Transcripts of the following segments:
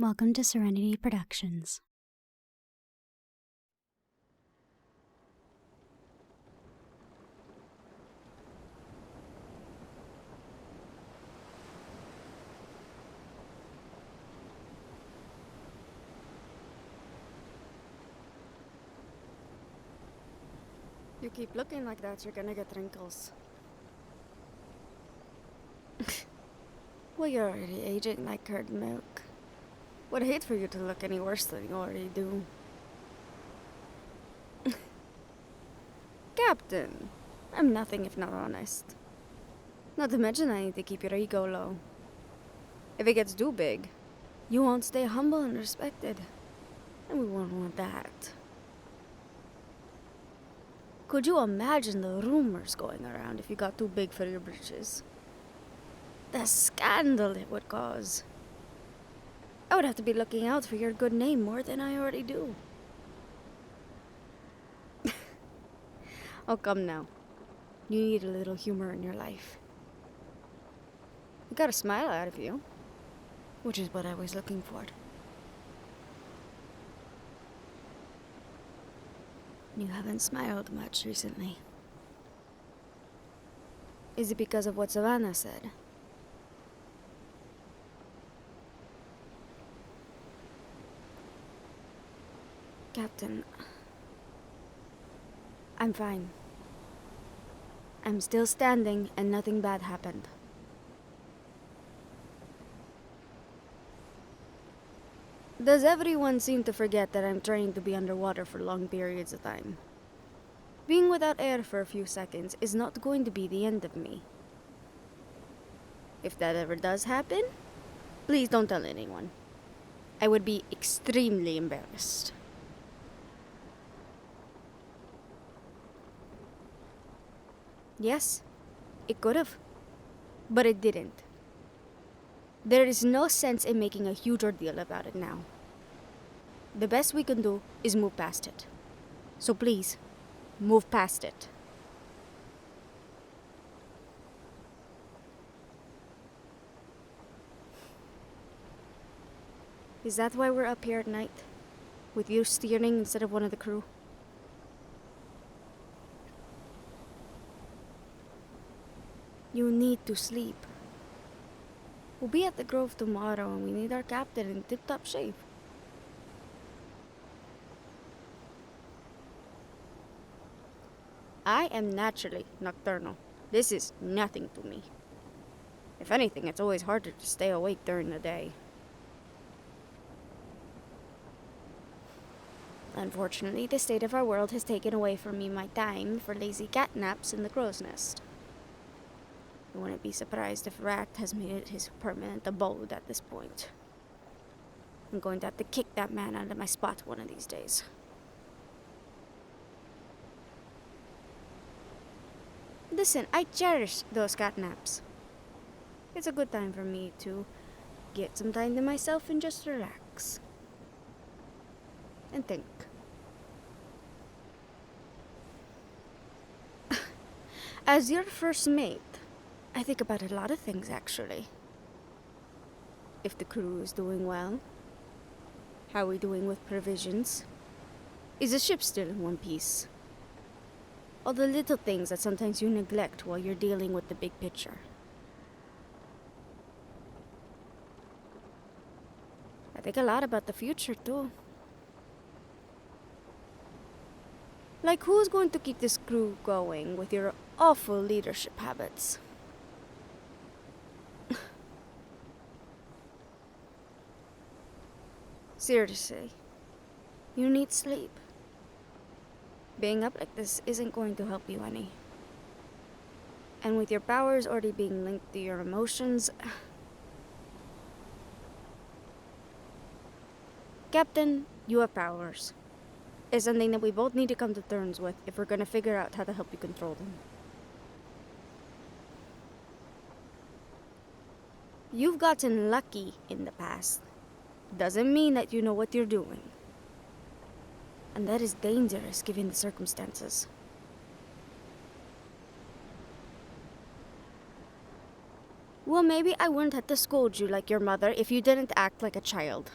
Welcome to Serenity Productions. You keep looking like that, you're gonna get wrinkles. Well, you're already aging like curd milk. Would hate for you to look any worse than you already do. Captain, I'm nothing if not honest. Not to mention I need to keep your ego low. If it gets too big, you won't stay humble and respected. And we won't want that. Could you imagine the rumors going around if you got too big for your britches? The scandal it would cause. I would have to be looking out for your good name more than I already do. Oh, come now. You need a little humor in your life. You got a smile out of you, which is what I was looking for. You haven't smiled much recently. Is it because of what Savannah said? Captain, I'm fine. I'm still standing and nothing bad happened. Does everyone seem to forget that I'm trained to be underwater for long periods of time? Being without air for a few seconds is not going to be the end of me. If that ever does happen, please don't tell anyone. I would be extremely embarrassed. Yes, it could have, but it didn't. There is no sense in making a huge ordeal about it now. The best we can do is move past it. So please, move past it. Is that why we're up here at night? With you steering instead of one of the crew? You need to sleep. We'll be at the Grove tomorrow and we need our captain in tip-top shape. I am naturally nocturnal. This is nothing to me. If anything, it's always harder to stay awake during the day. Unfortunately, the state of our world has taken away from me my time for lazy cat naps in the crow's nest. I wouldn't be surprised if Rat has made it his permanent abode at this point. I'm going to have to kick that man out of my spot one of these days. Listen, I cherish those cat naps. It's a good time for me to get some time to myself and just relax. And think. As your first mate, I think about a lot of things, actually. If the crew is doing well, how are we doing with provisions? Is the ship still in one piece? All the little things that sometimes you neglect while you're dealing with the big picture. I think a lot about the future, too. Like, who's going to keep this crew going with your awful leadership habits? Seriously, you need sleep. Being up like this isn't going to help you any. And with your powers already being linked to your emotions... Captain, you have powers. It's something that we both need to come to terms with if we're gonna figure out how to help you control them. You've gotten lucky in the past. Doesn't mean that you know what you're doing. And that is dangerous given the circumstances. Well, maybe I wouldn't have to scold you like your mother if you didn't act like a child.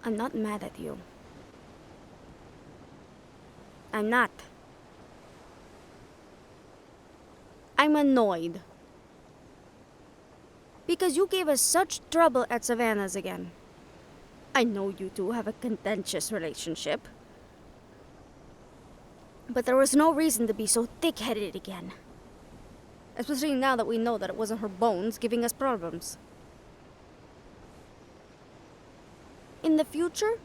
I'm not mad at you. I'm not. I'm annoyed. Because you gave us such trouble at Savannah's again. I know you two have a contentious relationship. But there was no reason to be so thick-headed again. Especially now that we know that it wasn't her bones giving us problems. In the future,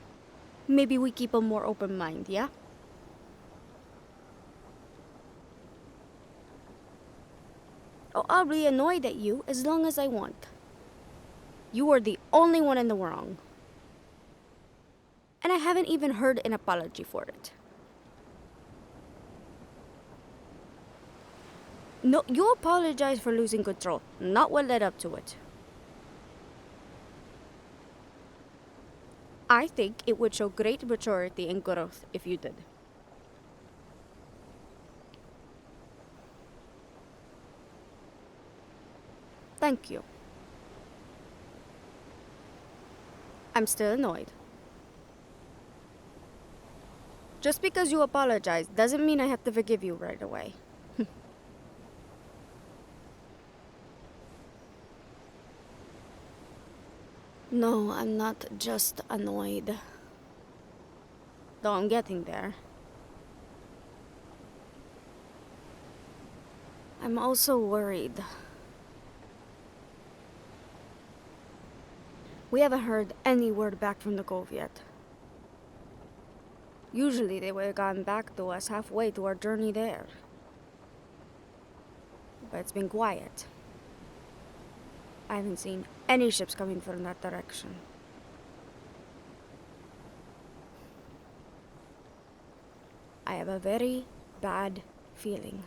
maybe we keep a more open mind, yeah? Oh, I'll be annoyed at you as long as I want. You are the only one in the wrong. And I haven't even heard an apology for it. No, you apologize for losing control, not what led up to it. I think it would show great maturity and growth if you did. Thank you. I'm still annoyed. Just because you apologize doesn't mean I have to forgive you right away. No, I'm not just annoyed. Though I'm getting there. I'm also worried. We haven't heard any word back from the Cove yet. Usually they would have gotten back to us halfway through our journey there. But it's been quiet. I haven't seen any ships coming from that direction. I have a very bad feeling.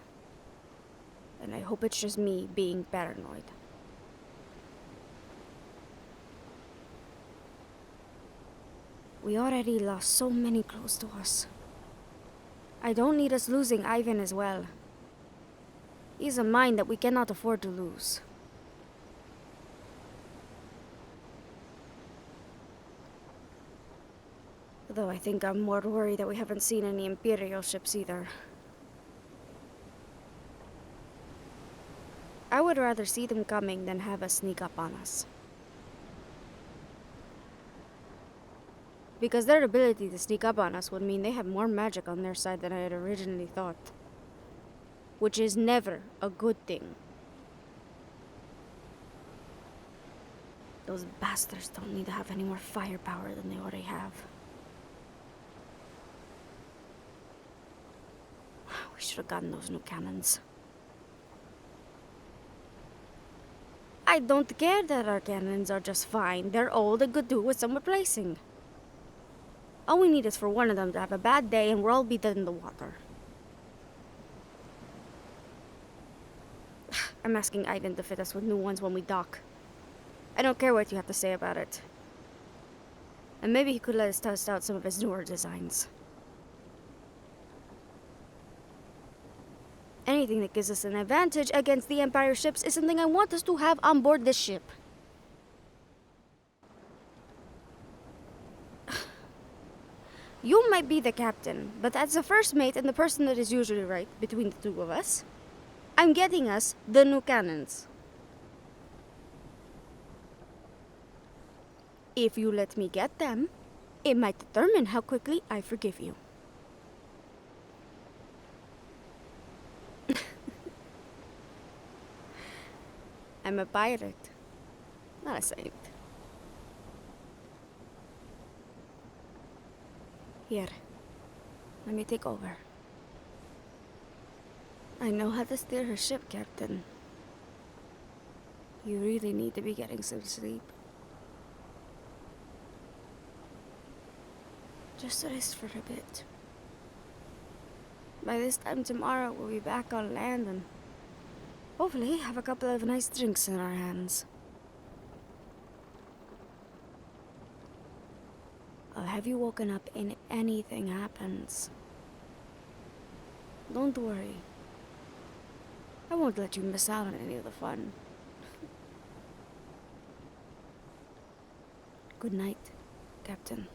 And I hope it's just me being paranoid. We already lost so many close to us. I don't need us losing Ivan as well. He's a mind that we cannot afford to lose. Though I think I'm more worried that we haven't seen any Imperial ships either. I would rather see them coming than have us sneak up on us. Because their ability to sneak up on us would mean they have more magic on their side than I had originally thought. Which is never a good thing. Those bastards don't need to have any more firepower than they already have. We should have gotten those new cannons. I don't care that our cannons are just fine. They're old and could do with some replacing. All we need is for one of them to have a bad day and we'll all be dead in the water. I'm asking Ivan to fit us with new ones when we dock. I don't care what you have to say about it. And maybe he could let us test out some of his newer designs. Anything that gives us an advantage against the Empire ships is something I want us to have on board this ship. You might be the captain, but as the first mate and the person that is usually right between the two of us, I'm getting us the new cannons. If you let me get them, it might determine how quickly I forgive you. I'm a pirate, not a saint. Here, let me take over. I know how to steer her ship, Captain. You really need to be getting some sleep. Just rest for a bit. By this time tomorrow, we'll be back on land and hopefully have a couple of nice drinks in our hands. I'll have you woken up if anything happens. Don't worry. I won't let you miss out on any of the fun. Good night, Captain.